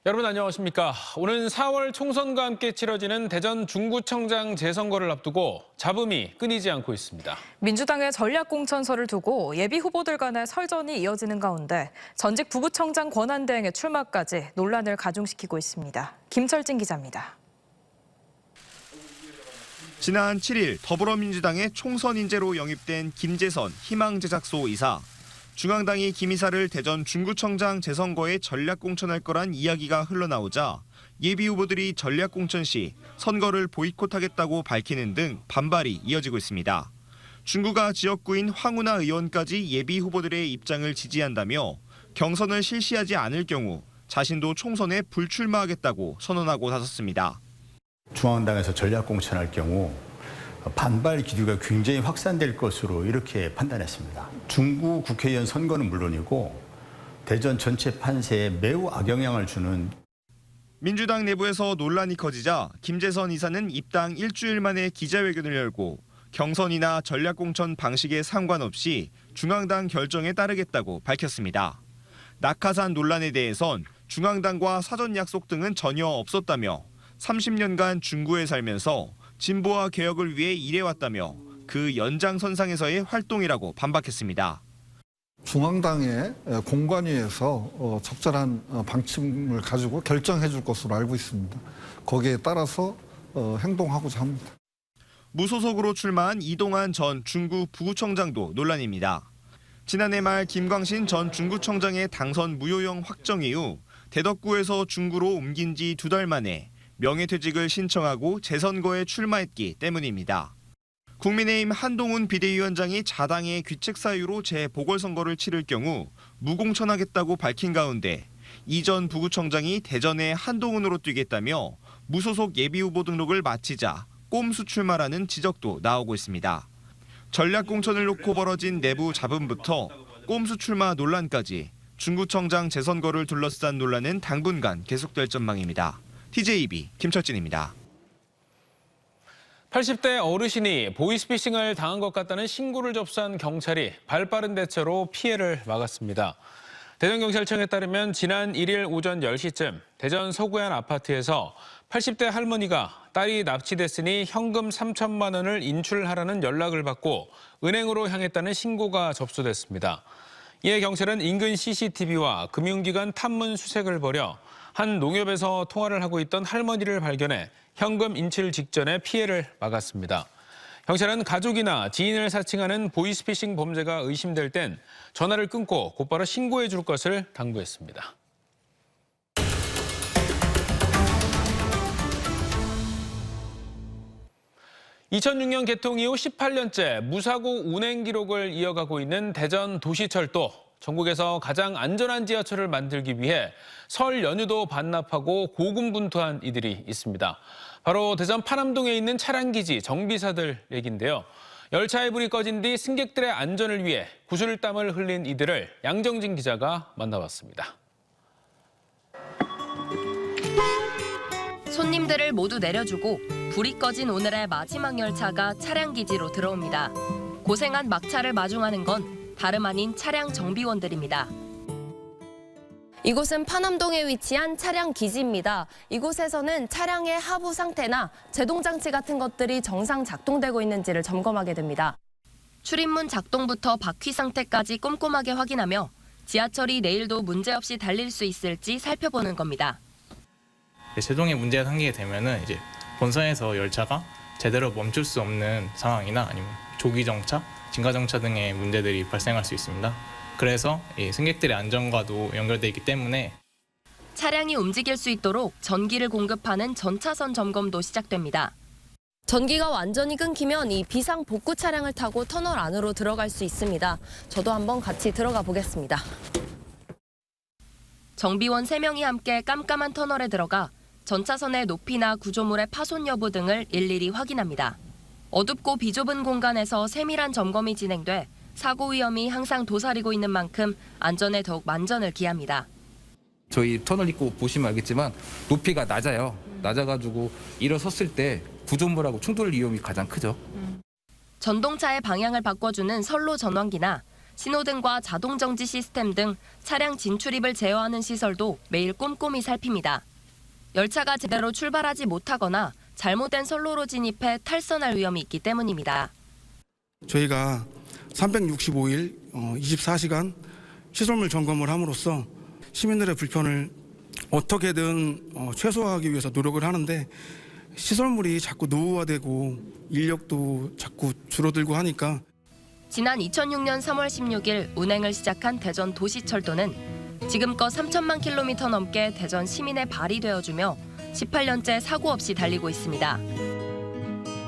여러분 안녕하십니까. 오는 4월 총선과 함께 치러지는 대전 중구청장 재선거를 앞두고 잡음이 끊이지 않고 있습니다. 민주당의 전략공천서를 두고 예비 후보들 간의 설전이 이어지는 가운데 전직 부구청장 권한대행의 출마까지 논란을 가중시키고 있습니다. 김철진 기자입니다. 지난 7일 더불어민주당의 총선 인재로 영입된 김재선 희망제작소 이사. 중앙당이 김 이사를 대전 중구청장 재선거에 전략공천할 거란 이야기가 흘러나오자 예비 후보들이 전략공천 시 선거를 보이콧하겠다고 밝히는 등 반발이 이어지고 있습니다. 중구가 지역구인 황운하 의원까지 예비 후보들의 입장을 지지한다며 경선을 실시하지 않을 경우 자신도 총선에 불출마하겠다고 선언하고 나섰습니다. 중앙당에서 전략공천할 경우 반발 기류가 굉장히 확산될 것으로 이렇게 판단했습니다. 중구 국회의원 선거는 물론이고 대전 전체 판세에 매우 악영향을 주는. 민주당 내부에서 논란이 커지자 김재선 이사는 입당 일주일 만에 기자회견을 열고 경선이나 전략공천 방식에 상관없이 중앙당 결정에 따르겠다고 밝혔습니다. 낙하산 논란에 대해선 중앙당과 사전 약속 등은 전혀 없었다며 30년간 중구에 살면서 진보와 개혁을 위해 일해왔다며 그 연장선상에서의 활동이라고 반박했습니다. 중앙당의 공관위에서 적절한 방침을 가지고 결정해 줄 것으로 알고 있습니다. 거기에 따라서 행동하고자 합니다. 무소속으로 출마한 이동환 전 중구 부구청장도 논란입니다. 지난해 말 김광신 전 중구청장의 당선 무효형 확정 이후 대덕구에서 중구로 옮긴 지 2달 만에 명예퇴직을 신청하고 재선거에 출마했기 때문입니다. 국민의힘 한동훈 비대위원장이 자당의 귀책 사유로 재보궐선거를 치를 경우 무공천하겠다고 밝힌 가운데 이 전 부구청장이 대전에 한동훈으로 뛰겠다며 무소속 예비후보 등록을 마치자 꼼수 출마라는 지적도 나오고 있습니다. 전략공천을 놓고 벌어진 내부 잡음부터 꼼수 출마 논란까지 중구청장 재선거를 둘러싼 논란은 당분간 계속될 전망입니다. TJB 김철진입니다. 80대 어르신이 보이스피싱을 당한 것 같다는 신고를 접수한 경찰이 발빠른 대처로 피해를 막았습니다. 대전경찰청에 따르면 지난 1일 오전 10시쯤 대전 서구의 아파트에서 80대 할머니가 딸이 납치됐으니 현금 3천만 원을 인출하라는 연락을 받고 은행으로 향했다는 신고가 접수됐습니다. 이에 경찰은 인근 CCTV와 금융기관 탐문 수색을 벌여 한 농협에서 통화를 하고 있던 할머니를 발견해 현금 인출 직전에 피해를 막았습니다. 경찰은 가족이나 지인을 사칭하는 보이스피싱 범죄가 의심될 땐 전화를 끊고 곧바로 신고해 줄 것을 당부했습니다. (2006년) 개통 이후 18년째 무사고 운행 기록을 이어가고 있는 대전 도시철도. 전국에서 가장 안전한 지하철을 만들기 위해 설 연휴도 반납하고 고군분투한 이들이 있습니다. 바로 대전 파남동에 있는 차량기지 정비사들 얘긴데요. 열차의 불이 꺼진 뒤 승객들의 안전을 위해 구슬땀을 흘린 이들을 양정진 기자가 만나봤습니다. 손님들을 모두 내려주고 불이 꺼진 오늘의 마지막 열차가 차량기지로 들어옵니다. 고생한 막차를 마중하는 건 다름 아닌 차량 정비원들입니다. 이곳은 파남동에 위치한 차량 기지입니다. 이곳에서는 차량의 하부 상태나 제동 장치 같은 것들이 정상 작동되고 있는지를 점검하게 됩니다. 출입문 작동부터 바퀴 상태까지 꼼꼼하게 확인하며 지하철이 내일도 문제없이 달릴 수 있을지 살펴보는 겁니다. 제동에 문제가 생기게 되면은 이제 본선에서 열차가 제대로 멈출 수 없는 상황이나 아니면 조기 정차, 진가 정차 등의 문제들이 발생할 수 있습니다. 그래서 승객들의 안전과도 연결돼 있기 때문에 차량이 움직일 수 있도록 전기를 공급하는 전차선 점검도 시작됩니다. 전기가 완전히 끊기면 이 비상 복구 차량을 타고 터널 안으로 들어갈 수 있습니다. 저도 한번 같이 들어가 보겠습니다. 정비원 3명이 함께 깜깜한 터널에 들어가 전차선의 높이나 구조물의 파손 여부 등을 일일이 확인합니다. 어둡고 비좁은 공간에서 세밀한 점검이 진행돼 사고 위험이 항상 도사리고 있는 만큼 안전에 더욱 만전을 기합니다. 저희 터널 입구 보시면 알겠지만 높이가 낮아요. 낮아가지고 일어섰을 때 구조물하고 충돌 위험이 가장 크죠. 전동차의 방향을 바꿔주는 선로 전환기나 신호등과 자동정지 시스템 등 차량 진출입을 제어하는 시설도 매일 꼼꼼히 살핍니다. 열차가 제대로 출발하지 못하거나 잘못된 선로로 진입해 탈선할 위험이 있기 때문입니다. 저희가 365일 24시간 시설물 점검을 함으로써 시민들의 불편을 어떻게든 최소화하기 위해서 노력을 하는데 시설물이 자꾸 노후화되고 인력도 자꾸 줄어들고 하니까 지난 2006년 3월 16일 운행을 시작한 대전 도시철도는 지금껏 3천만 킬로미터 넘게 대전 시민의 발이 되어주며 18년째 사고 없이 달리고 있습니다.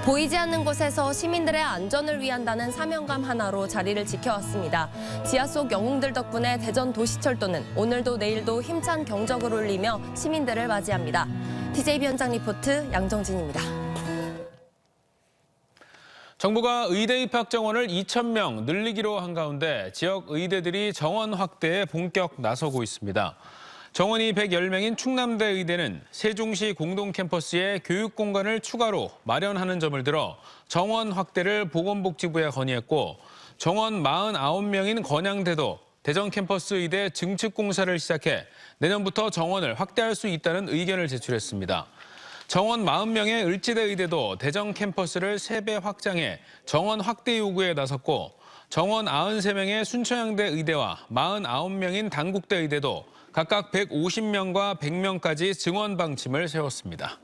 보이지 않는 곳에서 시민들의 안전을 위한다는 사명감 하나로 자리를 지켜왔습니다. 지하 속 영웅들 덕분에 대전 도시철도는 오늘도 내일도 힘찬 경적을 울리며 시민들을 맞이합니다. TJB 현장 리포트 양정진입니다. 정부가 의대 입학 정원을 2,000명 늘리기로 한 가운데 지역 의대들이 정원 확대에 본격 나서고 있습니다. 정원이 110명인 충남대 의대는 세종시 공동 캠퍼스에 교육 공간을 추가로 마련하는 점을 들어 정원 확대를 보건복지부에 건의했고 정원 49명인 건양대도 대전 캠퍼스 의대 증축 공사를 시작해 내년부터 정원을 확대할 수 있다는 의견을 제출했습니다. 정원 40명의 을지대 의대도 대전 캠퍼스를 3배 확장해 정원 확대 요구에 나섰고 정원 93명의 순천향대 의대와 49명인 단국대 의대도 각각 150명과 100명까지 증원 방침을 세웠습니다.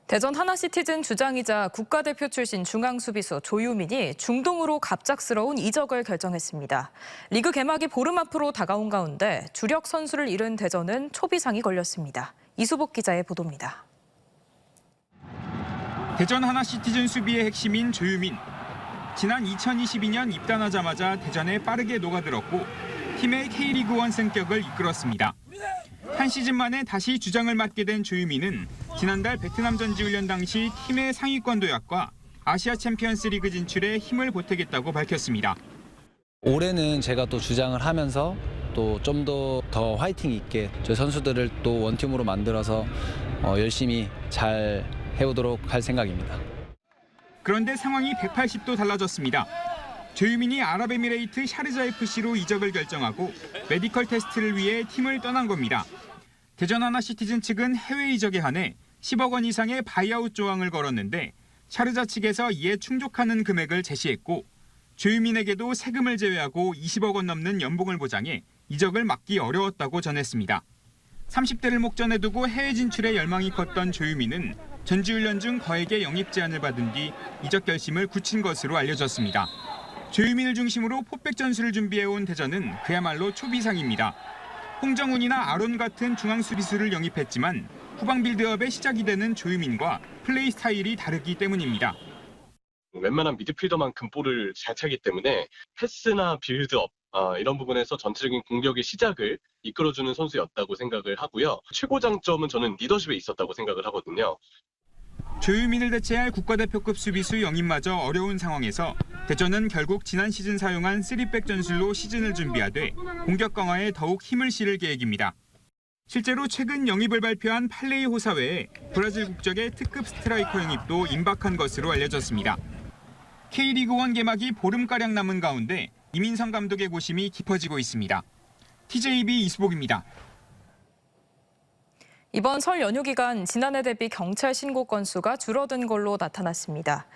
대전 하나시티즌 주장이자 국가대표 출신 중앙수비수 조유민이 중동으로 갑작스러운 이적을 결정했습니다. 리그 개막이 보름 앞으로 다가온 가운데 주력 선수를 잃은 대전은 초비상이 걸렸습니다. 이수복 기자의 보도입니다. 대전 하나시티즌 수비의 핵심인 조유민. 지난 2022년 입단하자마자 대전에 빠르게 녹아들었고 팀의 K리그1 승격을 이끌었습니다. 한 시즌 만에 다시 주장을 맡게 된 조유민은 지난달 베트남 전지훈련 당시 팀의 상위권 도약과 아시아 챔피언스 리그 진출에 힘을 보태겠다고 밝혔습니다. 올해는 제가 또 주장을 하면서 또 좀 더 화이팅 있게 저희 선수들을 또 원팀으로 만들어서 열심히 잘 해오도록 할 생각입니다. 그런데 상황이 180도 달라졌습니다. 조유민이 아랍에미레이트 샤르자 FC로 이적을 결정하고 메디컬 테스트를 위해 팀을 떠난 겁니다. 대전 하나시티즌 측은 해외 이적에 한해 10억 원 이상의 바이아웃 조항을 걸었는데 샤르자 측에서 이에 충족하는 금액을 제시했고 조유민에게도 세금을 제외하고 20억 원 넘는 연봉을 보장해 이적을 막기 어려웠다고 전했습니다. 30대를 목전에 두고 해외 진출에 열망이 컸던 조유민은 전지훈련 중 거액의 영입 제안을 받은 뒤 이적 결심을 굳힌 것으로 알려졌습니다. 조유민을 중심으로 포백 전술을 준비해온 대전은 그야말로 초비상입니다. 홍정훈이나 아론 같은 중앙 수비수를 영입했지만 후방 빌드업의 시작이 되는 조유민과 플레이 스타일이 다르기 때문입니다. 웬만한 미드필더만큼 볼을 잘 차기 때문에 패스나 빌드업 이런 부분에서 전체적인 공격의 시작을 이끌어주는 선수였다고 생각을 하고요. 최고 장점은 저는 리더십에 있었다고 생각을 하거든요. 조유민을 대체할 국가대표급 수비수 영입마저 어려운 상황에서 대전은 결국 지난 시즌 사용한 3백 전술로 시즌을 준비하되 공격 강화에 더욱 힘을 실을 계획입니다. 실제로 최근 영입을 발표한 팔레이 호사 외에 브라질 국적의 특급 스트라이커 영입도 임박한 것으로 알려졌습니다. K리그1 개막이 보름가량 남은 가운데 이민성 감독의 고심이 깊어지고 있습니다. TJB 이수복입니다. 이번 설 연휴 기간 지난해 대비 경찰 신고 건수가 줄어든 걸로 나타났습니다.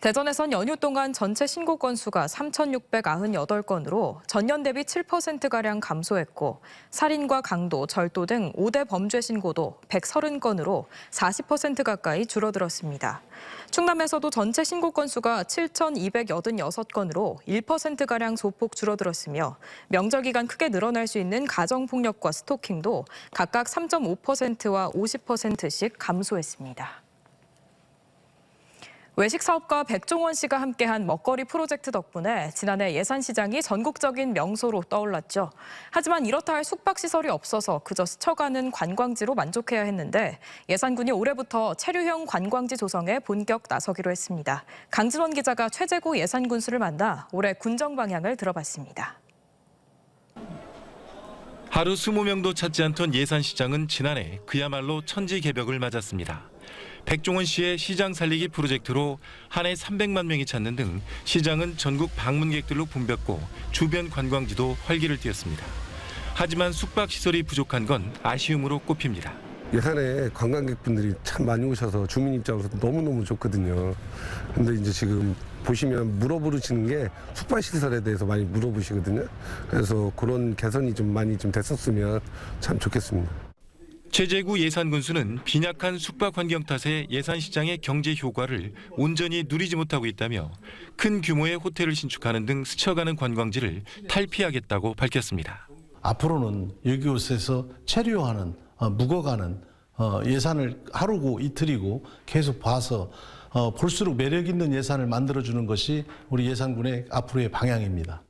대전에선 연휴 동안 전체 신고 건수가 3,698건으로 전년 대비 7%가량 감소했고 살인과 강도, 절도 등 5대 범죄 신고도 130건으로 40% 가까이 줄어들었습니다. 충남에서도 전체 신고 건수가 7,286건으로 1%가량 소폭 줄어들었으며 명절 기간 크게 늘어날 수 있는 가정폭력과 스토킹도 각각 3.5%와 50%씩 감소했습니다. 외식 사업가 백종원 씨가 함께한 먹거리 프로젝트 덕분에 지난해 예산시장이 전국적인 명소로 떠올랐죠. 하지만 이렇다 할 숙박시설이 없어서 그저 스쳐가는 관광지로 만족해야 했는데 예산군이 올해부터 체류형 관광지 조성에 본격 나서기로 했습니다. 강진원 기자가 최재구 예산군수를 만나 올해 군정 방향을 들어봤습니다. 하루 20명도 찾지 않던 예산시장은 지난해 그야말로 천지개벽을 맞았습니다. 백종원 씨의 시장 살리기 프로젝트로 한 해 300만 명이 찾는 등 시장은 전국 방문객들로 붐볐고 주변 관광지도 활기를 띠었습니다. 하지만 숙박시설이 부족한 건 아쉬움으로 꼽힙니다. 예산에 관광객분들이 참 많이 오셔서 주민 입장에서 너무너무 좋거든요. 근데 이제 지금 보시면 물어보시는 게 숙박시설에 대해서 많이 물어보시거든요. 그래서 그런 개선이 좀 많이 좀 됐었으면 참 좋겠습니다. 최재구 예산군수는 빈약한 숙박 환경 탓에 예산시장의 경제 효과를 온전히 누리지 못하고 있다며 큰 규모의 호텔을 신축하는 등 스쳐가는 관광지를 탈피하겠다고 밝혔습니다. 앞으로는 여기곳에서 체류하는, 묵어가는 예산을 하루고 이틀이고 계속 봐서 볼수록 매력 있는 예산을 만들어주는 것이 우리 예산군의 앞으로의 방향입니다.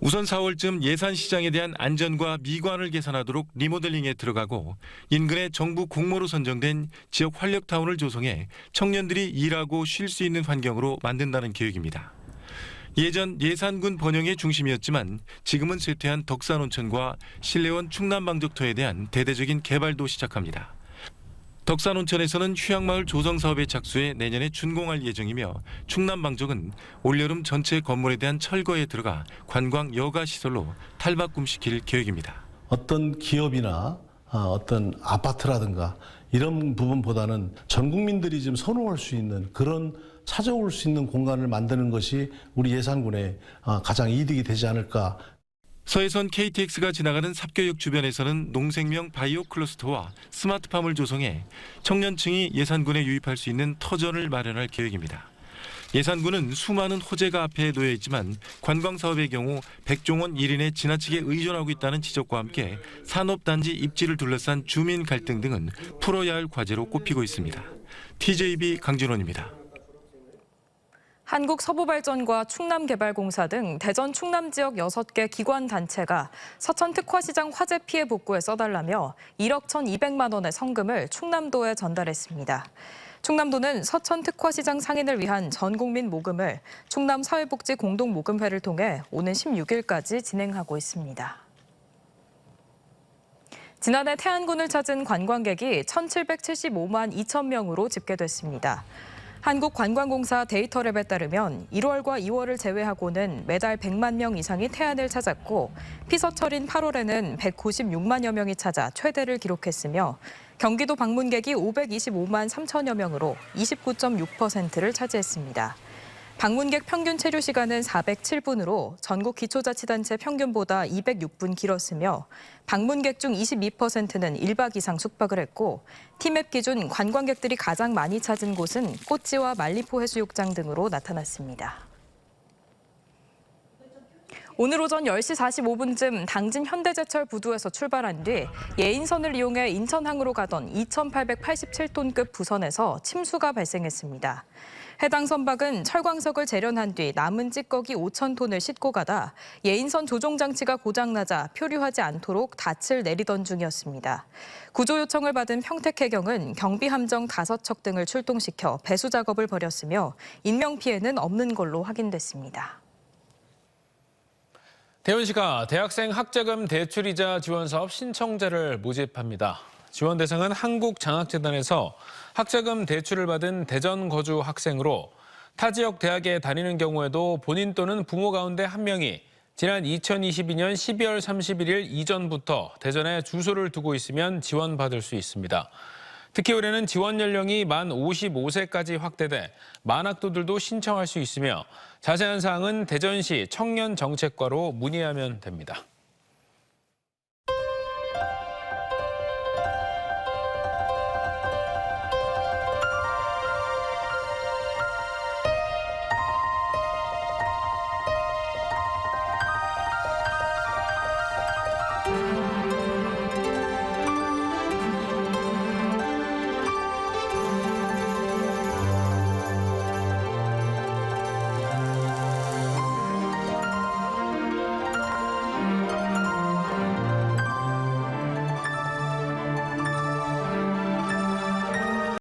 우선 4월쯤 예산시장에 대한 안전과 미관을 개선하도록 리모델링에 들어가고 인근에 정부 공모로 선정된 지역 활력타운을 조성해 청년들이 일하고 쉴 수 있는 환경으로 만든다는 계획입니다. 예전 예산군 번영의 중심이었지만 지금은 쇠퇴한 덕산온천과 신례원 충남방적터에 대한 대대적인 개발도 시작합니다. 덕산온천에서는 휴양마을 조성 사업에 착수해 내년에 준공할 예정이며 충남방적은 올여름 전체 건물에 대한 철거에 들어가 관광 여가 시설로 탈바꿈시킬 계획입니다. 어떤 기업이나 어떤 아파트라든가 이런 부분보다는 전 국민들이 좀 선호할 수 있는 그런 찾아올 수 있는 공간을 만드는 것이 우리 예산군의 가장 이득이 되지 않을까. 서해선 KTX가 지나가는 삽교역 주변에서는 농생명 바이오 클러스터와 스마트팜을 조성해 청년층이 예산군에 유입할 수 있는 터전을 마련할 계획입니다. 예산군은 수많은 호재가 앞에 놓여 있지만 관광 사업의 경우 백종원 1인에 지나치게 의존하고 있다는 지적과 함께 산업단지 입지를 둘러싼 주민 갈등 등은 풀어야 할 과제로 꼽히고 있습니다. TJB 강진원입니다. 한국서부발전과 충남개발공사 등 대전 충남 지역 6개 기관 단체가 서천 특화시장 화재 피해 복구에 써달라며 1억 1,200만 원의 성금을 충남도에 전달했습니다. 충남도는 서천 특화시장 상인을 위한 전국민 모금을 충남사회복지공동모금회를 통해 오는 16일까지 진행하고 있습니다. 지난해 태안군을 찾은 관광객이 1,775만 2천 명으로 집계됐습니다. 한국관광공사 데이터랩에 따르면 1월과 2월을 제외하고는 매달 100만 명 이상이 태안을 찾았고 피서철인 8월에는 196만여 명이 찾아 최대를 기록했으며 경기도 방문객이 525만 3천여 명으로 29.6%를 차지했습니다. 방문객 평균 체류 시간은 407분으로 전국 기초자치단체 평균보다 206분 길었으며 방문객 중 22%는 1박 이상 숙박을 했고 티맵 기준 관광객들이 가장 많이 찾은 곳은 꼬치와 말리포 해수욕장 등으로 나타났습니다. 오늘 오전 10시 45분쯤 당진 현대제철 부두에서 출발한 뒤 예인선을 이용해 인천항으로 가던 2,887톤급 부선에서 침수가 발생했습니다. 해당 선박은 철광석을 재련한 뒤 남은 찌꺼기 5,000톤을 싣고 가다 예인선 조종장치가 고장나자 표류하지 않도록 닻을 내리던 중이었습니다. 구조 요청을 받은 평택해경은 경비함정 5척 등을 출동시켜 배수 작업을 벌였으며 인명피해는 없는 걸로 확인됐습니다. 대원시가 대학생 학자금 대출이자 지원사업 신청자를 모집합니다. 지원 대상은 한국장학재단에서 학자금 대출을 받은 대전 거주 학생으로 타 지역 대학에 다니는 경우에도 본인 또는 부모 가운데 한 명이 지난 2022년 12월 31일 이전부터 대전에 주소를 두고 있으면 지원받을 수 있습니다. 특히 올해는 지원 연령이 만 55세까지 확대돼 만학도들도 신청할 수 있으며 자세한 사항은 대전시 청년정책과로 문의하면 됩니다.